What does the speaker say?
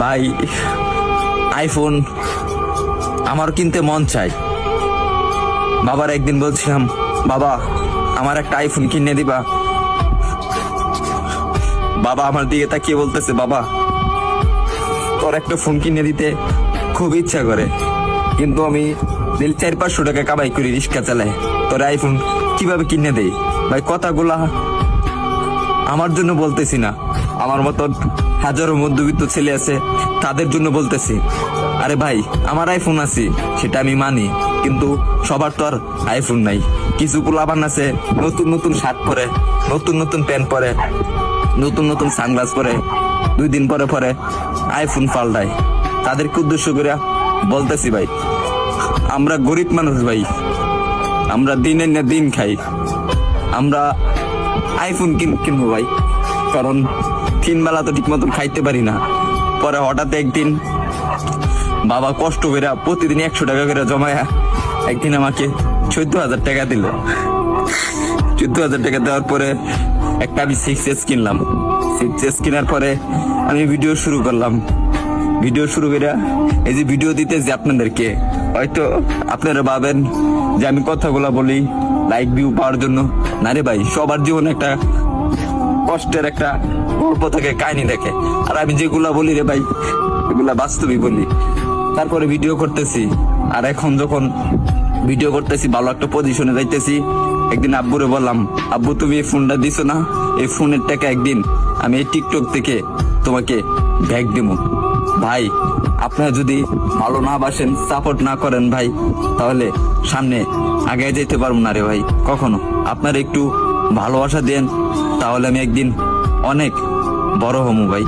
ভাই আইফোন আমার কিনতে মন চাই। বাবার একদিন বলছিলাম, বাবা আমার একটা আইফোন কিনে দিবা। বাবা আমার দিকে তাকিয়ে বলতেছে, বাবা তোর একটা ফোন কিনে দিতে খুব ইচ্ছা করে, কিন্তু আমি 400-500 টাকা কামাই করি, রিক্সা চালাই, তোর আইফোন কিভাবে কিনে দেই? ভাই কথাগুলা আমার জন্য বলতেছি না, আমার মতন হাজারো মধ্যবিত্ত ছেলে আছে তাদের জন্য বলতেছি। আরে ভাই আমার আইফোন আছে সেটা আমি মানি, কিন্তু সবার তো আর আইফোন নাই। কিছু পোলাপান আছে নতুন নতুন শার্ট পরে, নতুন নতুন প্যান্ট পরে, নতুন নতুন সানগ্লাস পরে, 2 দিন পরে পরে আইফোন পাল্টায়। তাদেরকে উদ্দেশ্য করে বলতেছি, ভাই আমরা গরিব মানুষ, ভাই আমরা দিনের না দিন খাই, আমরা আইফোন কিনবো ভাই, কারণ 3 বেলা তো ঠিক মতন খাইতে পারি না। পরে হঠাৎ একদিন বাবা কষ্ট করে প্রতিদিন 100 টাকা করে জমায়া একদিন আমাকে 14,000 টাকা দিল। 14,000 টাকা দেওয়ার পরে একটা আমি 6S কিনলাম। 6S কেনার পরে আমি ভিডিও শুরু করলাম। ভিডিও শুরু করে এই যে ভিডিও দিতেছি আপনাদেরকে, হয়তো আপনারা ভাবেন যে আমি কথাগুলা বলি লাইক ভিউ পাওয়ার জন্য। না রে ভাই, সবার জীবনে একটা কষ্টের একটা গল্প থাকে, কাহিনী দেখে, আর আমি যেগুলা বলি রে ভাই এগুলা বাস্তবই বলি। তারপরে ভিডিও করতেছি, আর এখন যখন ভিডিও করতেছি ভালো একটা পজিশনে যাইতেছি, একদিন আব্বুরে বললাম, আব্বু তুমি এই ফোনটা দিছো না, এই ফোনের টাকা একদিন আমি এই টিকটক থেকে তোমাকে ব্যাগ দেবো। ভাই আপনারা যদি ভালো না বাসেন, সাপোর্ট না করেন ভাই, তাহলে সামনে আগে যেতে পারবো না রে ভাই কখনো। আপনারা একটু ভালোবাসা দেন, তাহলে আমি একদিন অনেক বড় হবো ভাই।